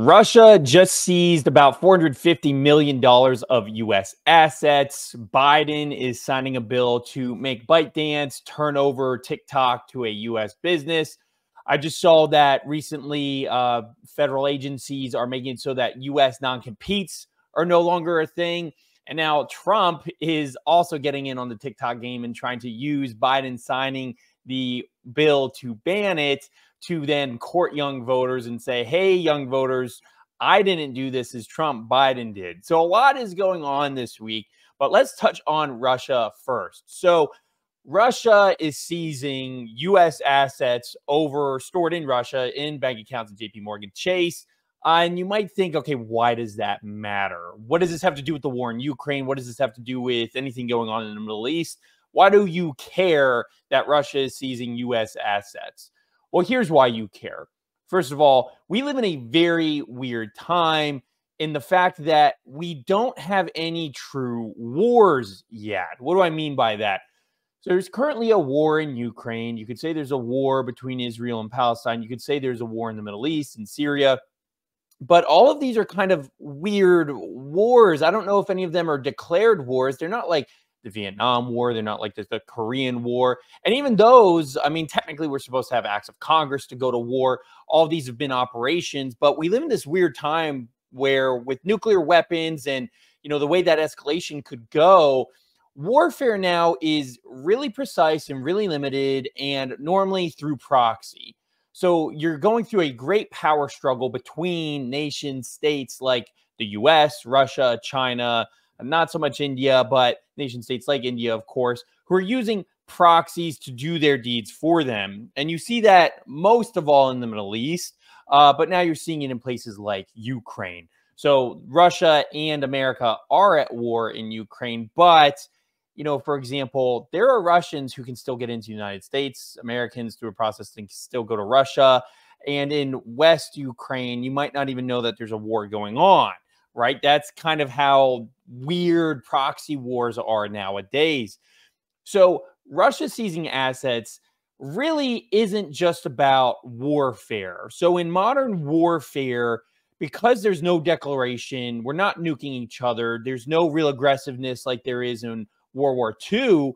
Russia just seized about $450 million of U.S. assets. Biden is signing a bill to make ByteDance turn over TikTok to a U.S. business. I just saw that recently federal agencies are making it so that U.S. non-competes are no longer a thing. And now Trump is also getting in on the TikTok game and trying to use Biden signing the bill to ban it to then court young voters and say, hey, young voters, I didn't do this as Trump, Biden did. So a lot is going on this week, but let's touch on Russia first. So Russia is seizing U.S. assets stored in Russia in bank accounts at JP Morgan Chase. And you might think, okay, why does that matter? What does this have to do with the war in Ukraine? What does this have to do with anything going on in the Middle East? Why do you care that Russia is seizing U.S. assets? Well, here's why you care. First of all, we live in a very weird time in the fact that we don't have any true wars yet. What do I mean by that? So there's currently a war in Ukraine. You could say there's a war between Israel and Palestine. You could say there's a war in the Middle East and Syria. But all of these are kind of weird wars. I don't know if any of them are declared wars. They're not like the Vietnam War. They're not like the Korean War. And even those, I mean, technically we're supposed to have acts of Congress to go to war. All of these have been operations. But we live in this weird time where with nuclear weapons and, you know, the way that escalation could go, warfare now is really precise and really limited and normally through proxy. So you're going through a great power struggle between nation states like the US, Russia, China, not so much India, but nation states like India, of course, who are using proxies to do their deeds for them. And you see that most of all in the Middle East, but now you're seeing it in places like Ukraine. So Russia and America are at war in Ukraine, but you know, for example, there are Russians who can still get into the United States. Americans through a process can still go to Russia. And in West Ukraine, you might not even know that there's a war going on, right? That's kind of how weird proxy wars are nowadays. So Russia seizing assets really isn't just about warfare. So in modern warfare, because there's no declaration, we're not nuking each other, there's no real aggressiveness like there is in World War II,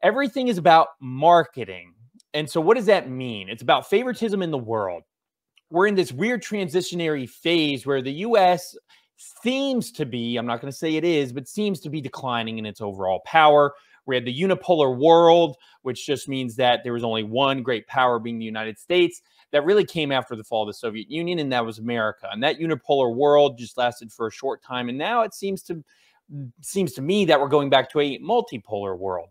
everything is about marketing. And so what does that mean? It's about favoritism in the world. We're in this weird transitionary phase where the U.S. seems to be, I'm not going to say it is, but seems to be declining in its overall power. We had the unipolar world, which just means that there was only one great power being the United States. That really came after the fall of the Soviet Union, and that was America. And that unipolar world just lasted for a short time. And now it seems to me that we're going back to a multipolar world.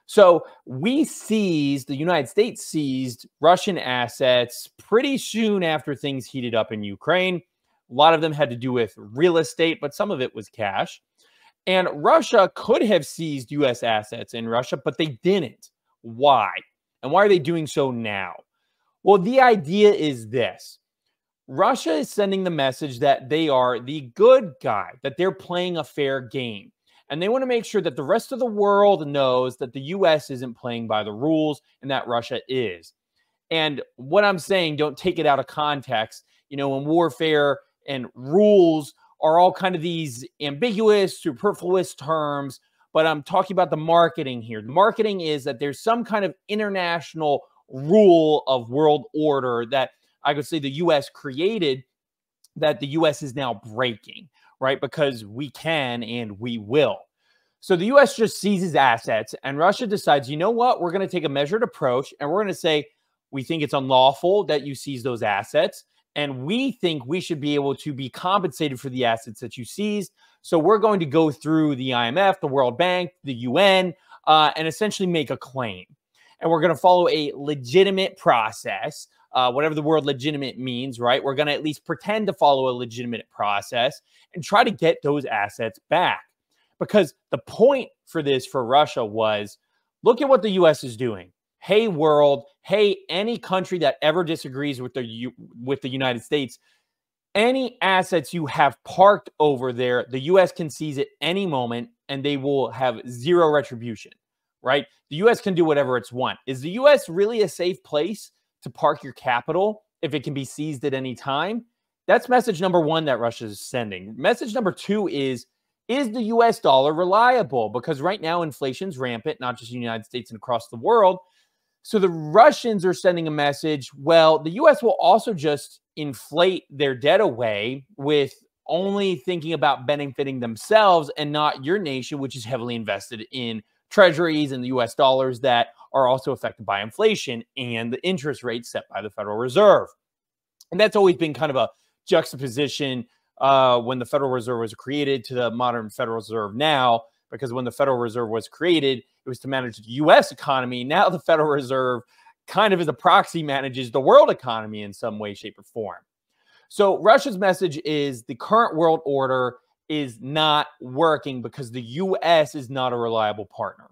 So the United States seized Russian assets pretty soon after things heated up in Ukraine. A lot of them had to do with real estate, but some of it was cash. And Russia could have seized U.S. assets in Russia, but they didn't. Why? And why are they doing so now? Well, the idea is this. Russia is sending the message that they are the good guy, that they're playing a fair game. And they want to make sure that the rest of the world knows that the U.S. isn't playing by the rules and that Russia is. And what I'm saying, don't take it out of context. You know, in warfare and rules are all kind of these ambiguous, superfluous terms, but I'm talking about the marketing here. The marketing is that there's some kind of international rule of world order that I could say the U.S. created that the U.S. is now breaking, right? Because we can and we will. So the U.S. just seizes assets and Russia decides, you know what? We're going to take a measured approach and we're going to say, we think it's unlawful that you seize those assets. And we think we should be able to be compensated for the assets that you seized. So we're going to go through the IMF, the World Bank, the UN, and essentially make a claim. And we're going to follow a legitimate process. Whatever the word legitimate means, right? We're going to at least pretend to follow a legitimate process and try to get those assets back. Because the point for this for Russia was, look at what the U.S. is doing. Hey, world. Hey, any country that ever disagrees with the United States, any assets you have parked over there, the U.S. can seize at any moment and they will have zero retribution, right? The U.S. can do whatever it's want. Is the U.S. really a safe place to park your capital if it can be seized at any time? That's message number one that Russia is sending. Message number two is the US dollar reliable? Because right now inflation's rampant, not just in the United States and across the world. So the Russians are sending a message, well, the US will also just inflate their debt away with only thinking about benefiting themselves and not your nation, which is heavily invested in treasuries and the US dollars that are also affected by inflation and the interest rates set by the Federal Reserve. And that's always been kind of a juxtaposition when the Federal Reserve was created to the modern Federal Reserve now, because when the Federal Reserve was created, it was to manage the U.S. economy. Now the Federal Reserve kind of as a proxy manages the world economy in some way, shape, or form. So Russia's message is the current world order is not working because the U.S. is not a reliable partner.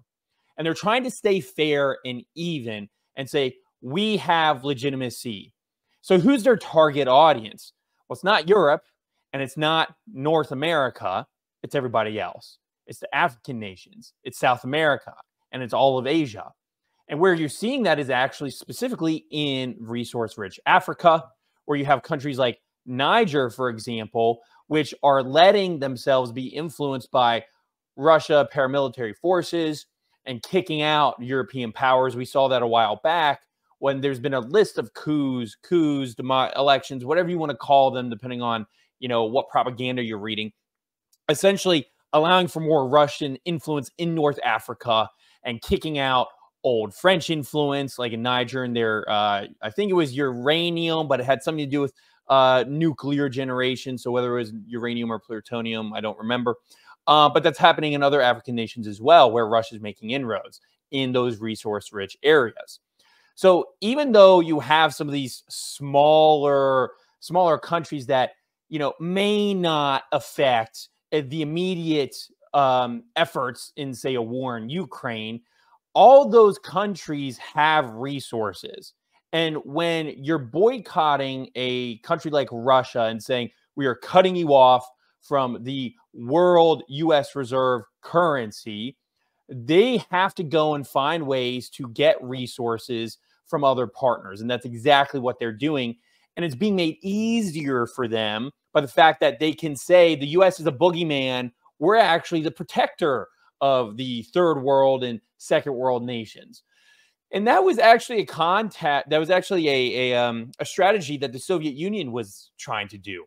And they're trying to stay fair and even and say, we have legitimacy. So who's their target audience? Well, it's not Europe and it's not North America. It's everybody else. It's the African nations. It's South America and it's all of Asia. And where you're seeing that is actually specifically in resource-rich Africa, where you have countries like Niger, for example, which are letting themselves be influenced by Russia paramilitary forces and kicking out European powers. We saw that a while back when there's been a list of coups, elections, whatever you want to call them, depending on, what propaganda you're reading, essentially allowing for more Russian influence in North Africa and kicking out old French influence, like in Niger, and their, I think it was uranium, but it had something to do with nuclear generation. So whether it was uranium or plutonium, I don't remember. But that's happening in other African nations as well, where Russia is making inroads in those resource-rich areas. So even though you have some of these smaller countries that, may not affect the immediate efforts in, say, a war in Ukraine, all those countries have resources. And when you're boycotting a country like Russia and saying, we are cutting you off from the world US reserve currency, they have to go and find ways to get resources from other partners. And that's exactly what they're doing. And it's being made easier for them by the fact that they can say the US is a boogeyman. We're actually the protector of the third world and second world nations. And that was actually a strategy that the Soviet Union was trying to do.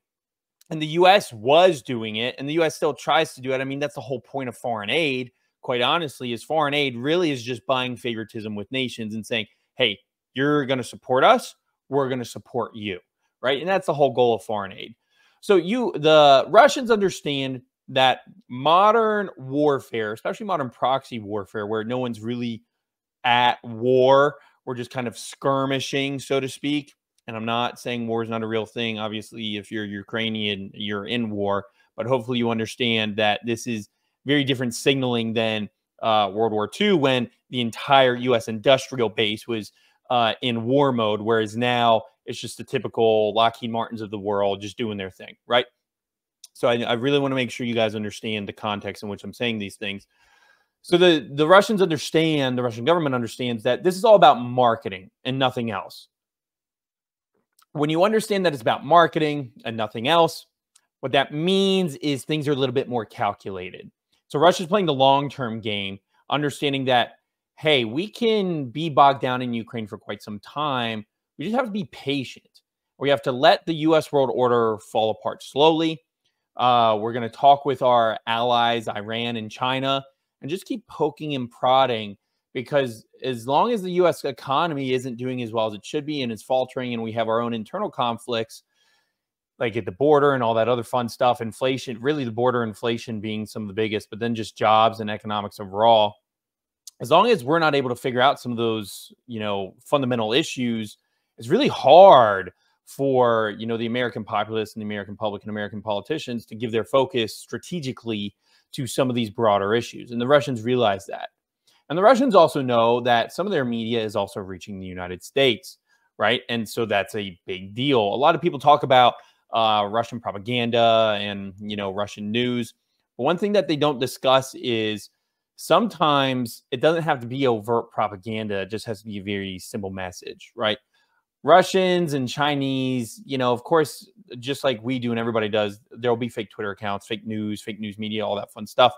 And the US was doing it, and the US still tries to do it. I mean, that's the whole point of foreign aid, quite honestly, is foreign aid really is just buying favoritism with nations and saying, hey, you're going to support us, we're going to support you, right? And that's the whole goal of foreign aid. So the Russians understand that modern warfare, especially modern proxy warfare, where no one's really at war, we're just kind of skirmishing, so to speak. And I'm not saying war is not a real thing. Obviously, if you're Ukrainian, you're in war. But hopefully you understand that this is very different signaling than World War II, when the entire U.S. industrial base was in war mode, whereas now it's just the typical Lockheed Martins of the world just doing their thing, right? So I really want to make sure you guys understand the context in which I'm saying these things. So the Russians understand, the Russian government understands that this is all about marketing and nothing else. When you understand that it's about marketing and nothing else, what that means is things are a little bit more calculated. So Russia's playing the long-term game, understanding that, hey, we can be bogged down in Ukraine for quite some time. We just have to be patient. We have to let the U.S. world order fall apart slowly. We're going to talk with our allies, Iran and China, and just keep poking and prodding, because as long as the U.S. economy isn't doing as well as it should be and it's faltering and we have our own internal conflicts, like at the border and all that other fun stuff, inflation, really the border inflation being some of the biggest, but then just jobs and economics overall, as long as we're not able to figure out some of those, fundamental issues, it's really hard for, the American populace and the American public and American politicians to give their focus strategically to some of these broader issues. And the Russians realize that. And the Russians also know that some of their media is also reaching the United States, right? And so that's a big deal. A lot of people talk about Russian propaganda and, Russian news. But one thing that they don't discuss is sometimes it doesn't have to be overt propaganda. It just has to be a very simple message, right? Russians and Chinese, of course, just like we do and everybody does, there'll be fake Twitter accounts, fake news media, all that fun stuff.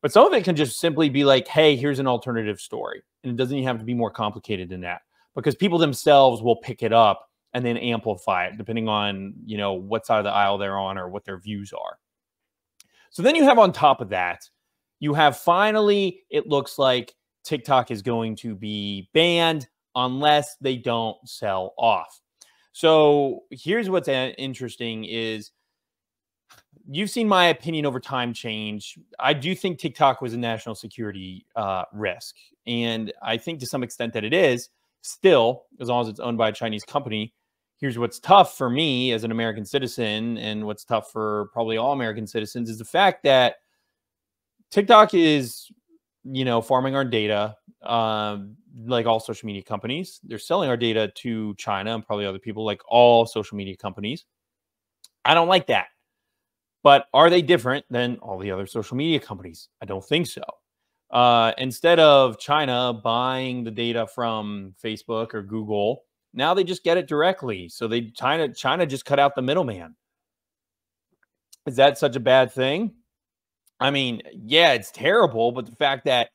But some of it can just simply be like, hey, here's an alternative story. And it doesn't even have to be more complicated than that, because people themselves will pick it up and then amplify it depending on, what side of the aisle they're on or what their views are. So then you have on top of that, you have finally, it looks like TikTok is going to be banned unless they don't sell off. So here's what's interesting is, you've seen my opinion over time change. I do think TikTok was a national security risk. And I think to some extent that it is still, as long as it's owned by a Chinese company. Here's what's tough for me as an American citizen, and what's tough for probably all American citizens, is the fact that TikTok is, farming our data, like all social media companies. They're selling our data to China and probably other people, like all social media companies. I don't like that. But are they different than all the other social media companies? I don't think so. Instead of China buying the data from Facebook or Google, now they just get it directly. So China just cut out the middleman. Is that such a bad thing? I mean, yeah, it's terrible. But the fact that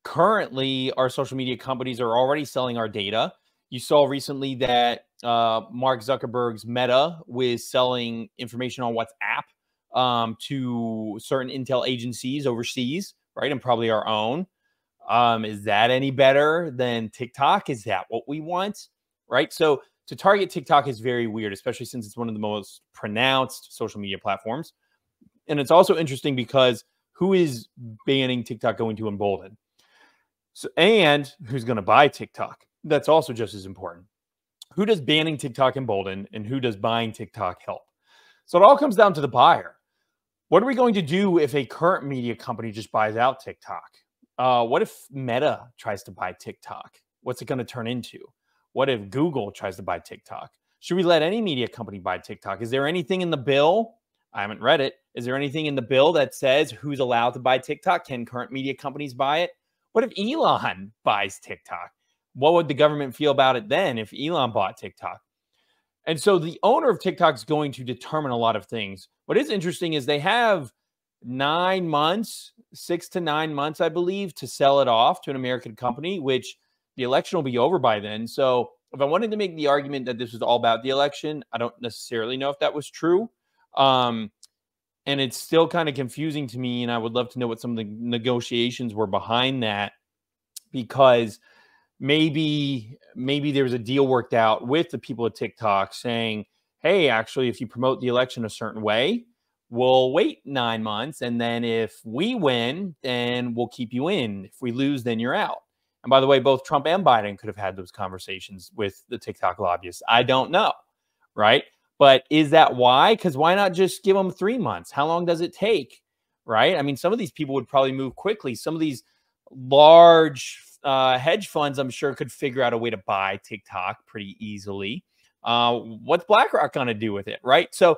currently our social media companies are already selling our data. You saw recently that Mark Zuckerberg's Meta was selling information on WhatsApp to certain intel agencies overseas, right? And probably our own. Is that any better than TikTok? Is that what we want? Right? So to target TikTok is very weird, especially since it's one of the most pronounced social media platforms. And it's also interesting because who is banning TikTok going to embolden? So, and who's going to buy TikTok? That's also just as important. Who does banning TikTok embolden, and who does buying TikTok help? So it all comes down to the buyer. What are we going to do if a current media company just buys out TikTok? What if Meta tries to buy TikTok? What's it going to turn into? What if Google tries to buy TikTok? Should we let any media company buy TikTok? Is there anything in the bill? I haven't read it. Is there anything in the bill that says who's allowed to buy TikTok? Can current media companies buy it? What if Elon buys TikTok? What would the government feel about it then if Elon bought TikTok? And so the owner of TikTok is going to determine a lot of things. What is interesting is they have 9 months, 6 to 9 months, I believe, to sell it off to an American company, which the election will be over by then. So if I wanted to make the argument that this was all about the election, I don't necessarily know if that was true. And it's still kind of confusing to me. And I would love to know what some of the negotiations were behind that, because maybe there was a deal worked out with the people at TikTok saying, hey, actually, if you promote the election a certain way, we'll wait 9 months. And then if we win, then we'll keep you in. If we lose, then you're out. And by the way, both Trump and Biden could have had those conversations with the TikTok lobbyists. I don't know, right? But is that why? Because why not just give them 3 months? How long does it take, right? I mean, some of these people would probably move quickly. Some of these large hedge funds, I'm sure, could figure out a way to buy TikTok pretty easily. What's BlackRock going to do with it, right? So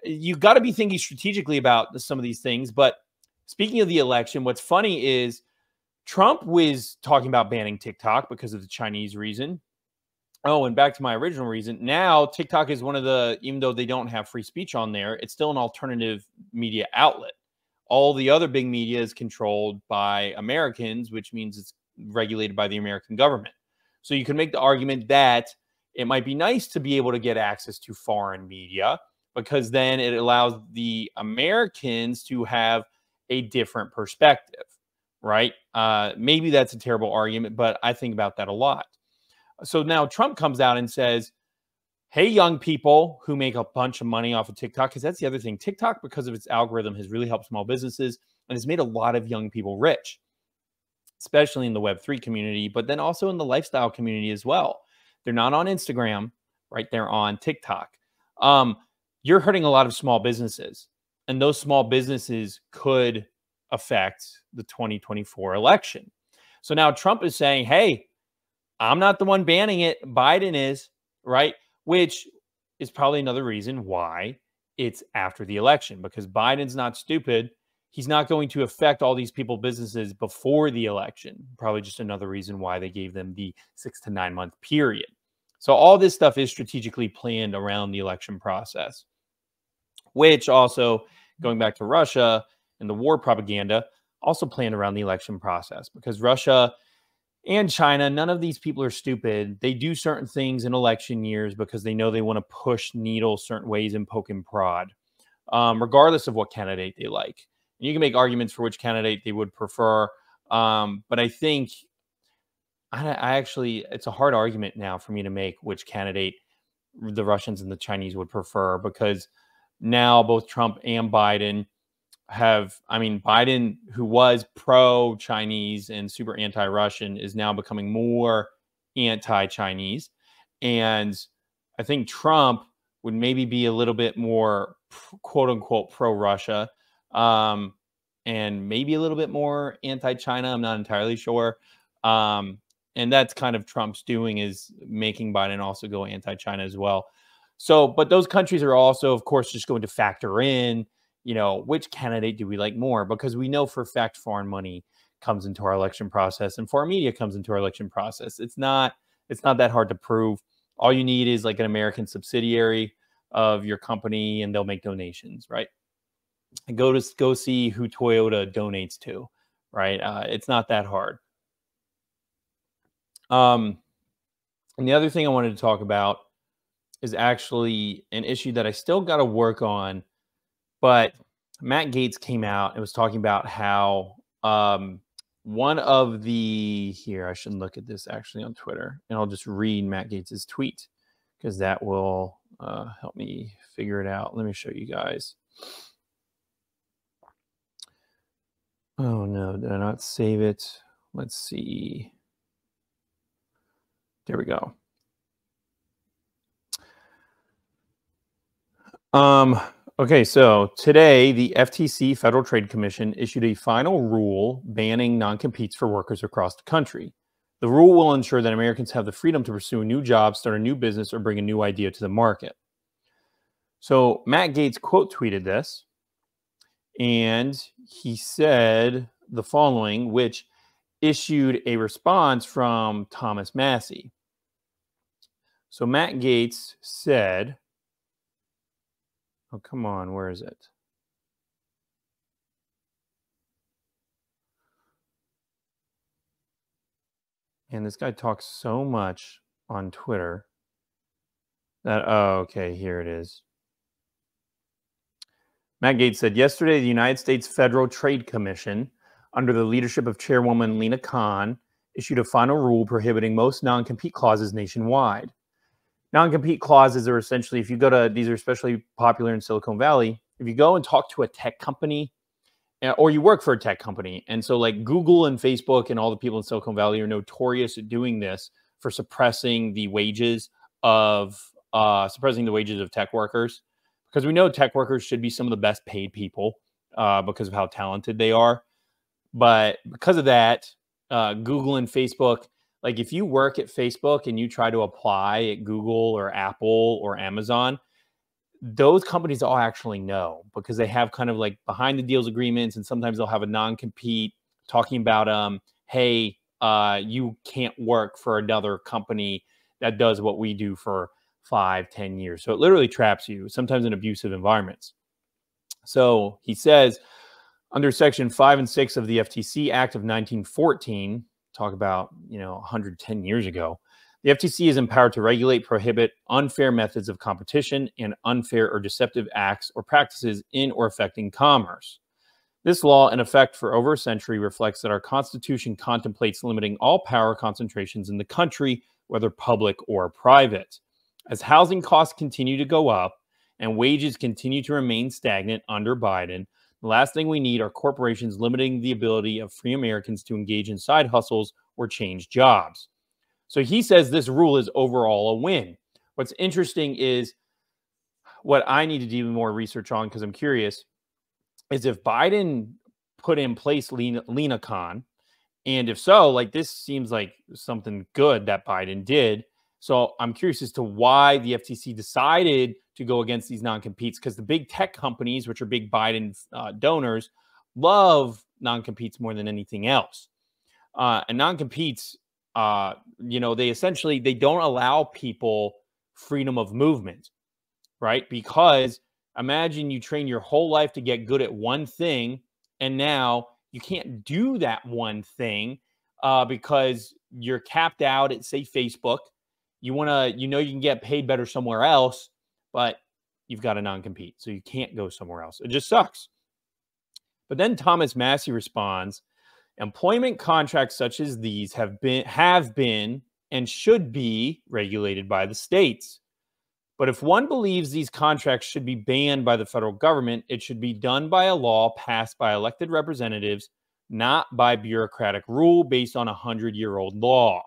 you've got to be thinking strategically about some of these things. But speaking of the election, what's funny is Trump was talking about banning TikTok because of the Chinese reason. Oh, and back to my original reason. Now, TikTok is one of the, even though they don't have free speech on there, it's still an alternative media outlet. All the other big media is controlled by Americans, which means it's regulated by the American government. So you can make the argument that it might be nice to be able to get access to foreign media, because then it allows the Americans to have a different perspective, right? Maybe that's a terrible argument, but I think about that a lot. So now Trump comes out and says, hey, young people who make a bunch of money off of TikTok, because that's the other thing. TikTok, because of its algorithm, has really helped small businesses and has made a lot of young people rich, especially in the Web3 community, but then also in the lifestyle community as well. They're not on Instagram, right? They're on TikTok. You're hurting a lot of small businesses, and those small businesses could affect the 2024 election. So now Trump is saying, hey, I'm not the one banning it. Biden is, right? Which is probably another reason why it's after the election, because Biden's not stupid. He's not going to affect all these people, businesses before the election. Probably just another reason why they gave them the 6 to 9 month period. So all this stuff is strategically planned around the election process, which also, going back to Russia and the war propaganda, also planned around the election process, because Russia and China, none of these people are stupid. They do certain things in election years because they know they want to push needles certain ways and poke and prod, regardless of what candidate they like. And you can make arguments for which candidate they would prefer. But I think I actually, it's a hard argument now for me to make which candidate the Russians and the Chinese would prefer, because now both Trump and Biden have, I mean, Biden, who was pro-Chinese and super anti-Russian, is now becoming more anti-Chinese. And I think Trump would maybe be a little bit more quote unquote pro-Russia, and maybe a little bit more anti-China. I'm not entirely sure. And that's kind of Trump's doing, is making Biden also go anti-China as well. So, but those countries are also, of course, just going to factor in, which candidate do we like more? Because we know for a fact foreign money comes into our election process and foreign media comes into our election process. It's not that hard to prove. All you need is like an American subsidiary of your company, and they'll make donations, right? And go see who Toyota donates to, right? It's not that hard. And the other thing I wanted to talk about is actually an issue that I still got to work on. But Matt Gaetz came out and was talking about how one of the, here, I should look at this actually on Twitter, and I'll just read Matt Gaetz's tweet, because that will help me figure it out. Let me show you guys. Oh no, did I not save it? Let's see. There we go. Okay, so today the FTC, Federal Trade Commission, issued a final rule banning non-competes for workers across the country. The rule will ensure that Americans have the freedom to pursue a new job, start a new business, or bring a new idea to the market. So Matt Gaetz quote tweeted this, and he said the following, which issued a response from Thomas Massie. So Matt Gaetz said, oh, come on, where is it? And this guy talks so much on Twitter that, oh, okay, here it is. Matt Gaetz said, yesterday, the United States Federal Trade Commission, under the leadership of Chairwoman Lina Khan, issued a final rule prohibiting most non-compete clauses nationwide. Non-compete clauses are essentially, if you go to, these are especially popular in Silicon Valley, if you go and talk to a tech company, or you work for a tech company, and so like Google and Facebook and all the people in Silicon Valley are notorious at doing this for suppressing the wages of tech workers, because we know tech workers should be some of the best paid people because of how talented they are. But because of that, Google and Facebook, like if you work at Facebook and you try to apply at Google or Apple or Amazon, those companies all actually know, because they have kind of like behind the deals agreements, and sometimes they'll have a non-compete talking about, hey, you can't work for another company that does what we do for 5-10 years. So it literally traps you, sometimes in abusive environments. So he says, under Section 5 and 6 of the FTC Act of 1914, talk about, 110 years ago, the FTC is empowered to regulate, prohibit unfair methods of competition and unfair or deceptive acts or practices in or affecting commerce. This law, in effect for over a century, reflects that our Constitution contemplates limiting all power concentrations in the country, whether public or private. As housing costs continue to go up and wages continue to remain stagnant under Biden, the last thing we need are corporations limiting the ability of free Americans to engage in side hustles or change jobs. So he says this rule is overall a win. What's interesting is, what I need to do more research on, because I'm curious, is if Biden put in place Lina Khan, and if so, like this seems like something good that Biden did. So I'm curious as to why the FTC decided to go against these non-competes, because the big tech companies, which are big Biden donors, love non-competes more than anything else. And non-competes, they don't allow people freedom of movement, right? Because imagine you train your whole life to get good at one thing, and now you can't do that one thing because you're capped out at, say, Facebook. You want to, you can get paid better somewhere else, but you've got a non-compete, so you can't go somewhere else. It just sucks. But then Thomas Massey responds, employment contracts such as these have been and should be regulated by the states. But if one believes these contracts should be banned by the federal government, it should be done by a law passed by elected representatives, not by bureaucratic rule based on a 100-year-old law.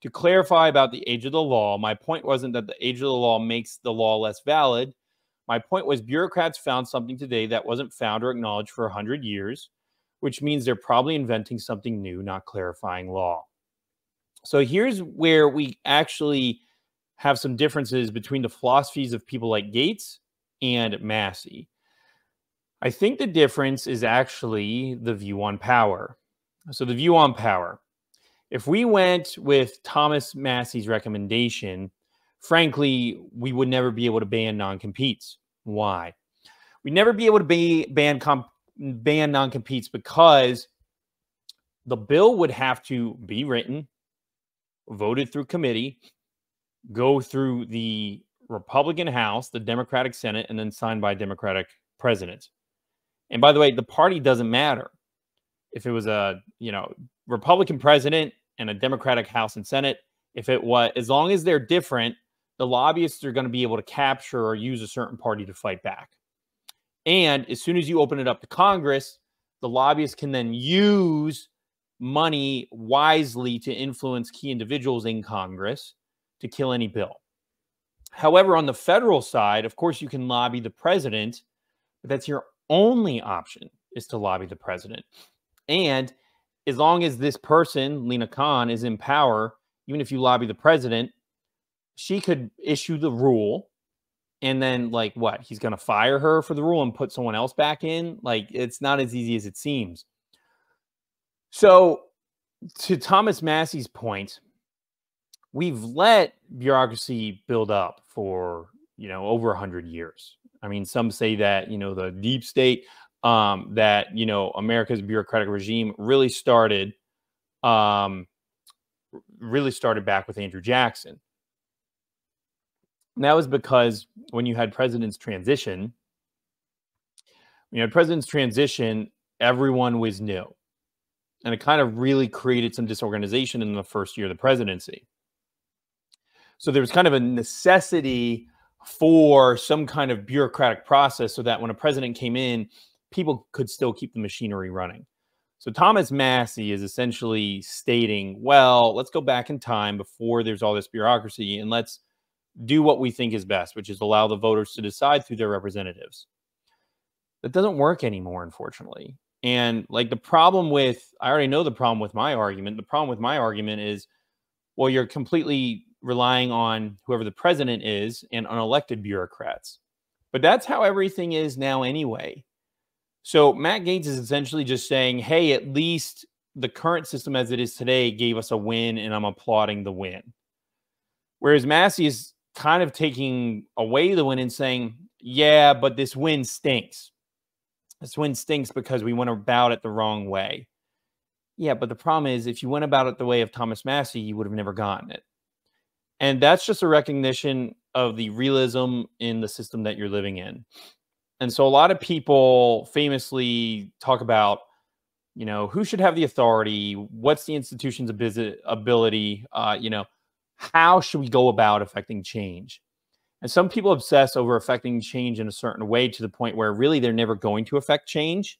To clarify about the age of the law, my point wasn't that the age of the law makes the law less valid. My point was bureaucrats found something today that wasn't found or acknowledged for 100 years, which means they're probably inventing something new, not clarifying law. So here's where we actually have some differences between the philosophies of people like Gates and Massey. I think the difference is actually the view on power. So the view on power. If we went with Thomas Massey's recommendation, frankly, we would never be able to ban non-competes. Why? We'd never be able to ban non-competes because the bill would have to be written, voted through committee, go through the Republican House, the Democratic Senate, and then signed by a Democratic president. And by the way, the party doesn't matter. If it was a, Republican president and a Democratic House and Senate, as long as they're different, the lobbyists are going to be able to capture or use a certain party to fight back. And as soon as you open it up to Congress, the lobbyists can then use money wisely to influence key individuals in Congress to kill any bill. However, on the federal side, of course, you can lobby the president, but that's your only option, is to lobby the president. And as long as this person, Lina Khan, is in power, even if you lobby the president, she could issue the rule and then, he's going to fire her for the rule and put someone else back in? It's not as easy as it seems. So to Thomas Massey's point, we've let bureaucracy build up for, over 100 years. I mean, some say that, the deep state, that, America's bureaucratic regime really started back with Andrew Jackson. And that was because when you had president's transition, everyone was new. And it kind of really created some disorganization in the first year of the presidency. So there was kind of a necessity for some kind of bureaucratic process so that when a president came in, people could still keep the machinery running. So Thomas Massey is essentially stating, well, let's go back in time before there's all this bureaucracy and let's do what we think is best, which is allow the voters to decide through their representatives. That doesn't work anymore, unfortunately. And I already know the problem with my argument. The problem with my argument is, well, you're completely relying on whoever the president is and unelected bureaucrats. But that's how everything is now anyway. So Matt Gaetz is essentially just saying, hey, at least the current system as it is today gave us a win, and I'm applauding the win. Whereas Massey is kind of taking away the win and saying, yeah, but this win stinks. This win stinks because we went about it the wrong way. Yeah, but the problem is if you went about it the way of Thomas Massey, you would have never gotten it. And that's just a recognition of the realism in the system that you're living in. And so a lot of people famously talk about, who should have the authority? What's the institution's ability? How should we go about affecting change? And some people obsess over affecting change in a certain way to the point where really they're never going to affect change,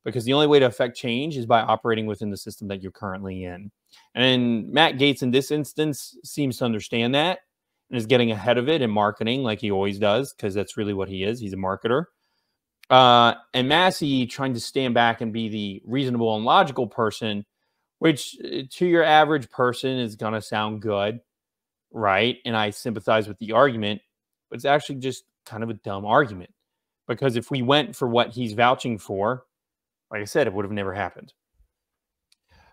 because the only way to affect change is by operating within the system that you're currently in. And Matt Gaetz in this instance seems to understand that and is getting ahead of it in marketing like he always does, because that's really what he is. He's a marketer. And Massey trying to stand back and be the reasonable and logical person, which to your average person is going to sound good, right? And I sympathize with the argument, but it's actually just kind of a dumb argument, because if we went for what he's vouching for, like I said, it would have never happened.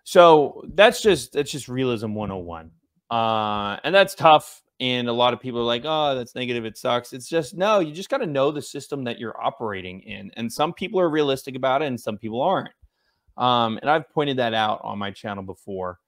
So that's just realism 101. And that's tough. And a lot of people are like, oh, that's negative. It sucks. It's just, no, you just got to know the system that you're operating in. And some people are realistic about it and some people aren't. And I've pointed that out on my channel before.